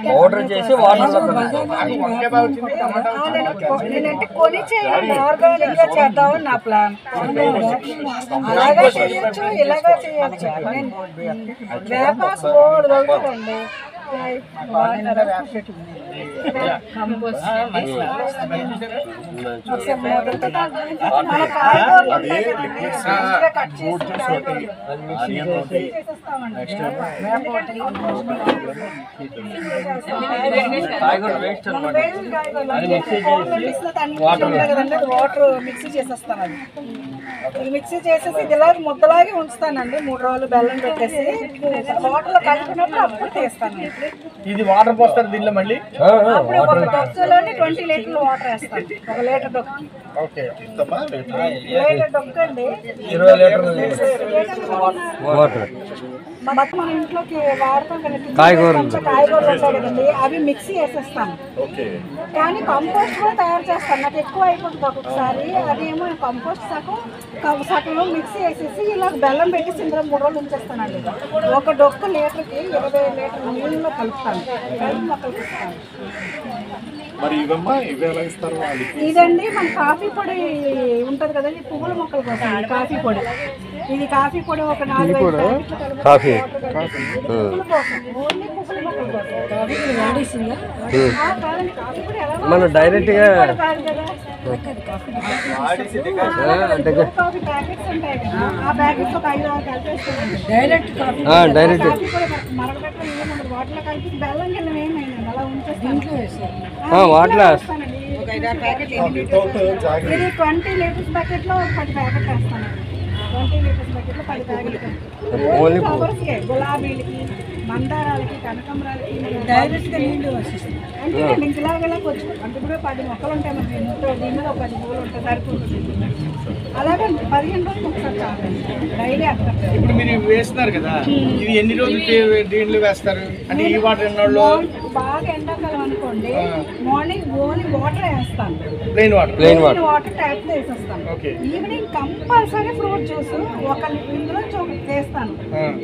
Powder చేసి కొని చేయాలి, ఆర్గానిక్ గా చేద్దామని నా ప్లాన్. అలాగా చేయొచ్చు, ఇలాగా చేయొచ్చు. వేపాకు దొరుకుతుందండి. వాటర్ మిక్సీ చేసేస్తాను. అది మిక్సీ చేసేసి ఇదిలాగా ముద్దలాగే ఉంచుతానండి. 3 రోజులు బెల్లం పెట్టేసి వాటర్ లో కలిపినప్పుడు అప్పుడు తీస్తాను. ఇది వాటర్ పోస్తారు దీనిలో మళ్ళీ? అప్పుడు ఒక డొక్కులోని 20 లీటర్లు వాటర్ వేస్తాను. 1 లీటర్ డొక్కు. లీటర్ డొక్కు అండి, 20 లీటర్లు వాటర్. మన ఇంట్లోకి వాడతాం కదా, కాయగూరలు ఉంటాయి కదండి, అవి మిక్సీ వేసేస్తాను. కానీ కంపోస్ట్ కూడా తయారు చేస్తాను. నాకు ఎక్కువ అయిపోతుంది ఒక్కొక్కసారి. అదేమో కంపోస్ట్ సగం మిక్సీ వేసేసి ఇలా బెల్లం పెట్టేసి ఇందులో 3 రోజులు ఉంచేస్తానండి. ఒక డొక్కు లీటర్కి 20 లీటర్ల నీళ్ళలో కలుపుతాను. కలిపి మొక్కలకి ఇస్తాను. ఇదండి మన కాఫీ పొడి ఉంటుంది కదండి, పువ్వుల మొక్కల కోసం కాఫీ పొడి. ఇది కాఫీ పొడి ఒక 4-5 కాఫీ మనం డైరెక్ట్ గా డైరెక్ట్ వాటర్ ఇది 20 లీటర్స్ బకెట్ లో 10 ప్యాకెట్లు వేస్తాను. 20 లీటర్స్ బకెట్ లో 10 ప్యాకెట్లు. ఫ్లవర్స్కే, గులాబీలకి, మందారాలకి, కనకంబరాలకి డైరెక్ట్ గా నీళ్లు వస్తాయి. అంటే ఇంక ఇలాగలా కొంచెం అంటే ఇప్పుడు 10 మొక్కలు ఉంటాయి మనకి. ఇంట్లో దీనిలో 10 పూలు ఉంటాయి, సరిపోతుంది. అలాగే 15 రోజులు ఒకసారి చాలండి, డైలీ అక్కడ. ఇప్పుడు మీరు వేస్తున్నారు కదా, ఇది ఎన్ని రోజులు దీంట్లో వేస్తారు? అంటే ఈ వాటర్ ఎన్నోళ్ళు? బాగా ఎండాకాలం అనుకోండి, మార్నింగ్ ఓన్లీ వాటర్ వేస్తాను, ప్లెయిన్ వాటర్ ట్యాప్ వేసేస్తాను. ఈవినింగ్ కంపల్సరీ ఫ్రూట్ జ్యూస్ ఒక ఇందులో తీస్తాను.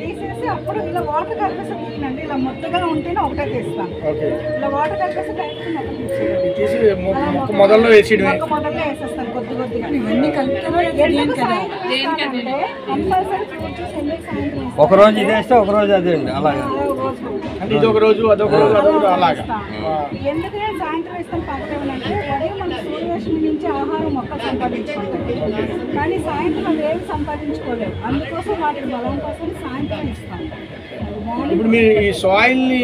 తీసేసి అప్పుడు ఇలా వాటర్ కలిపేసి తీయనండి, ఇలా మొత్తగా ఉంటేనే ఒకటే తీస్తాను. ఇలా వాటర్ కలిపేసి మొదల్లో వేసేస్తాను కొద్ది కొద్దిగా. ఇవన్నీ కంపల్సరీ ఫ్రూట్ జ్యూస్ ఎందుకు సాయంత్రం ఒక రోజు ఇది వేస్తే ఒక రోజు అదే అండి. అలాగే ఇది ఒక రోజు అదొక రోజు అలాగా. ఎందుకు నేను సాయంత్రం ఇస్తాను పక్కనంటే ఉదయం మన సూర్యరశ్మి నుంచి ఆహారం మొక్కలు సంపాదించుకుంటాయి, కానీ సాయంత్రం అది ఏమి సంపాదించుకోలేవు. అందుకోసం వాటి బలం కోసం సాయంత్రం ఇస్తాను. ఇప్పుడు మీరు ఈ సాయిల్ ని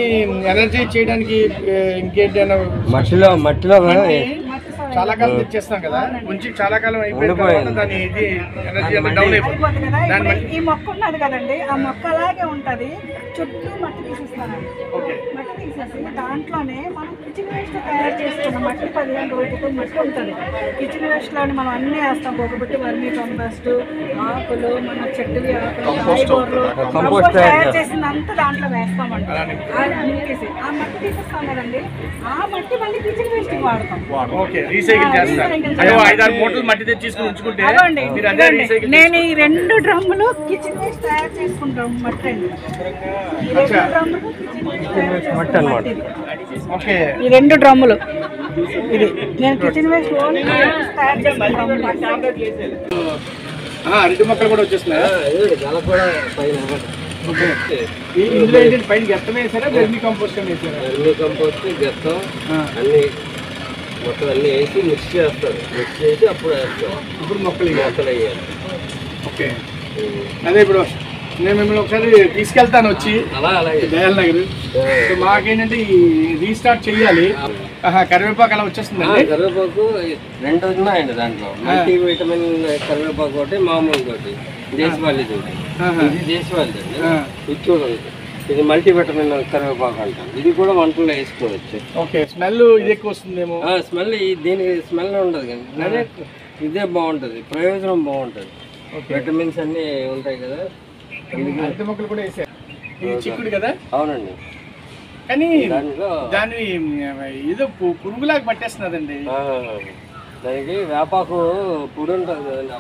ఎనర్జీ చేయడానికి ఇంకేంటైనా మట్టిలో చాలా కాలం తెచ్చేస్తాం కదా, కొంచెం చాలా కాలం అయిపోయిన తర్వాత దాని ఇది ఎనర్జీ అంతా డౌన్ అయిపోతుంది. ఈ మొక్క ఉన్నది కదండి, ఆ మొక్క అలాగే ఉంటది. చుట్టూ మట్టి తీసేస్తానండి. మట్టి తీసేసి దాంట్లోనే మనం కిచెన్ వేస్ట్ తయారు చేసుకున్న మట్టి 15 రోజులతో మట్టి ఉంటుంది. కిచెన్ వేస్ట్ లోని మనం అన్ని వేస్తాం. ఒకబట్టి వర్మీ కంపోస్ట్, ఆకులు, మన చెట్టువి ఆకులు, కాయగూరలు తయారు చేసిందంతా దాంట్లో వేస్తామండి. తీసి ఆ మట్టి తీసేస్తాం కదండి, ఆ మట్టి మళ్ళీ కిచెన్ వేస్ట్ వాడతాం. నేను ఈ 2 డ్రమ్ములు కిచెన్ వేస్ట్ తయారు చేసుకుంటాం మట్టి అండి. ఈ 2 డ్రమ్ములు ఇది నేను కిచెన్ వేస్ట్ తయారు చేసుకుంటాం. అరటి మొక్కలు కూడా వచ్చేస్తున్నాయి. ఇందులో ఏంటంటే పైన గెత్తం వేసారా, వెర్మి కంపోస్ట్ వేసారా? వెర్మి కంపోస్ట్, గెత్తం అన్ని మొత్తం అన్ని వేసి మిక్స్ చేస్తారు. మిక్స్ చేసి అప్పుడు వేస్తారు. ఇప్పుడు మొక్కలు వేయాలి. ఓకే, అదే ఇప్పుడు నేను మిమ్మల్ని ఒకసారి తీసుకెళ్తాను వచ్చి దయాల్ నగర్. మాకేంటంటే ఈ రీస్టార్ట్ చెయ్యాలి. కరివేపాకు అలా వచ్చేస్తుంది. కరివేపాకు 2 ఉన్నాయండి దాంట్లో. మల్టీ విటమిన్ కరివేపాకు ఒకటి, మామూలు ఒకటి, దేశవాళీ ఒకటి. ఇది దేశవాళీ అండి. ఇది చూడండి, ఇది మల్టీ విటమిన్ కరివేపాకు అంటాం. ఇది కూడా వంటల్లో వేసుకోవచ్చు. ఓకే, స్మెల్ ఇది ఎక్కువ వస్తుందేమో. స్మెల్ దీనికి స్మెల్ ఉండదు కానీ ఇదే బాగుంటుంది, ప్రయోజనం బాగుంటుంది. విటమిన్స్ అన్నీ ఉంటాయి కదా. అరటి మొక్కలు కూడా వేసారు. ఇది చిక్కుడు కదా? అవునండి. కానీ దాన్ని ఏదో పురుగులాగా పట్టేస్తున్నదండి. దానికి వేపాకు పొడి ఉంటుంది కదండి,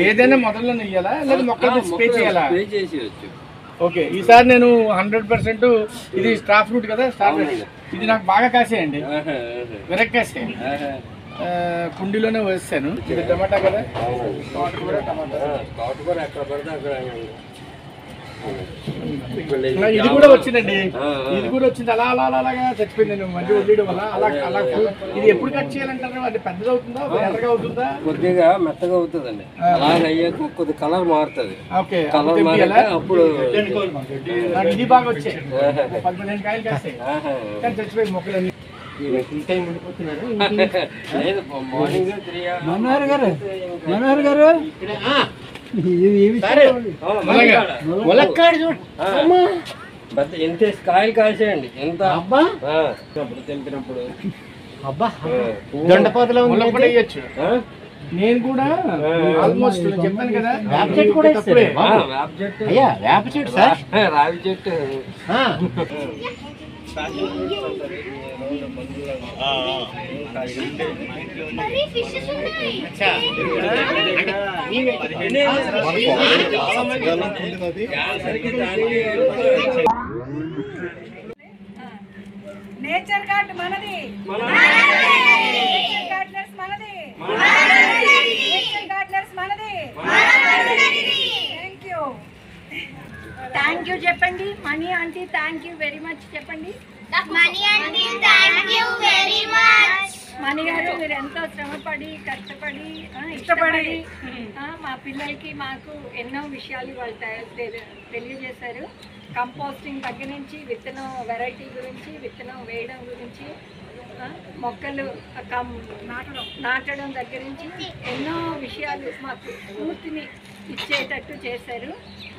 ఏదైనా మొదల్లో ఇయ్యాలా లేదా మొక్కలు స్ప్రే చేయాలా? స్ప్రే చేసేయచ్చు. ఓకే, ఈసారి నేను 100% ఇది స్టార్ ఫ్రూట్ కదా, స్టార్ ఫ్రూట్ ఇది నాకు బాగా కాసేయండి, వెనక్కి కాసేయండి. కుండీలోనే వేస్తాను. ఇది టమాటా కదా, తోటకూర ఎక్కడ పడితే అక్కడ. ఇది కూడా వచ్చిందండి, ఇది కూడా వచ్చింది. అలా అలా అలాగా చచ్చిపోయింది మంచి వదిలేయడం వల్ల. అలా అలా ఇది ఎప్పుడు కట్ చేయాలంటారు? అది పెద్దగా అవుతుందా, ఎర్రగా అవుతుందా? కొద్దిగా మెత్తగా అవుతుందండి. అలాగ అయ్యాక కొద్ది కలర్ మారుతుంది. ఓకే, కలర్ మారాక అప్పుడు ఇది బాగా వచ్చాయి. 15 కాయలు కాస్తాయి కానీ చచ్చిపోయి మొక్కలన్నీ. మార్నింగ్ మనోహర్ గారు ఎంత కాయలు కాసేయండి, ఎంత తెంపినప్పుడు వేయచ్చు. నేను కూడా ఆల్మోస్ట్ చెప్పాను కదా, వేప చెట్టు కూడా ఇస్తారు. వేప చెట్టు, వేప చెట్టు సార్, రావి చెట్టు. నేచర్ గార్డ్ మనది, నేచర్ గార్డెనర్స్ మనది, నేచర్ గార్డెనర్స్ మనది. థ్యాంక్ యూ చెప్పండి Mani aunty, thank you very much చెప్పండి. Mani aunty thank you very much. Mani గారు మీరు ఎంతో శ్రమపడి కష్టపడి ఇష్టపడి మా పిల్లలకి మాకు ఎన్నో విషయాలు వాళ్ళు తెలియజేశారు. కంపోస్టింగ్ దగ్గర నుంచి విత్తనం వెరైటీ గురించి, విత్తనం వేయడం గురించి, మొక్కలు నాటడం దగ్గర నుంచి ఎన్నో విషయాలు మాకు స్ఫూర్తిని ఇచ్చేటట్టు చేశారు.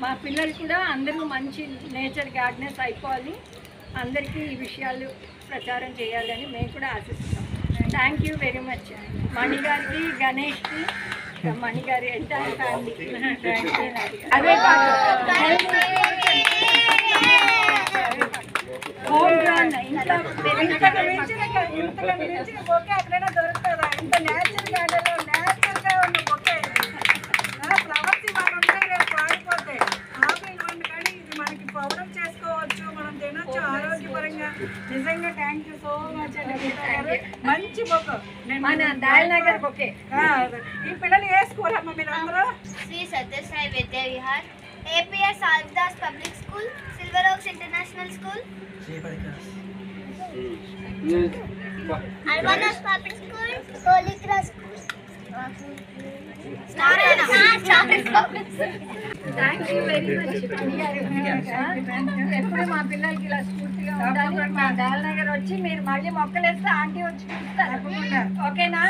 మా పిల్లలు కూడా అందరూ మంచి నేచర్ గార్డెనర్స్ అయిపోవాలి, అందరికీ ఈ విషయాలు ప్రచారం చేయాలని మేము కూడా ఆశిస్తున్నాం. థ్యాంక్ యూ వెరీ మచ్ మణి గారికి, గణేష్కి, మణి గారి ఎంటైర్ ఫ్యామిలీ. అదే కాదు హోమ్ గ్రౌండ్ ఇంట్లో బొకే ఎక్కడైనా దొరుకుతుందా? ఇంత నేచర్ గార్డెన్లో నేచురల్గా ఉన్న బొకే ఫ్లవర్స్ ఇవాళ ఉంటాయి, రేపు వాడిపోతాయి. ఆపిల్ ఇవ్వండి కానీ ఇది మనకి పౌడర్ చేసుకోవచ్చు, మనం తినొచ్చు ఆరోగ్యపరంగా. నిజంగా థ్యాంక్ యూ సో మచ్ అండి. మంచి బొక్క మన దాల్నగర్ బొకే. ఈ పిల్లలు ఏ స్కూల్ అమ్మ మీరు అందరూ? శ్రీ సత్యసాయి విద్యా విహార్, ఏపీఎస్ ఆల్దాస్ Public School, Silver Oaks International School, అల్వానాస్ Public School, Holy Cross School, thank you very much. ఎప్పుడు మా పిల్లలకి ఇలా స్ఫూర్తిగా ఉండాలి. మా దాల్నగర్ వచ్చి మీరు మళ్ళీ మొక్కలు వేస్తే ఆంటీ వచ్చి చూస్తారు, ఓకేనా?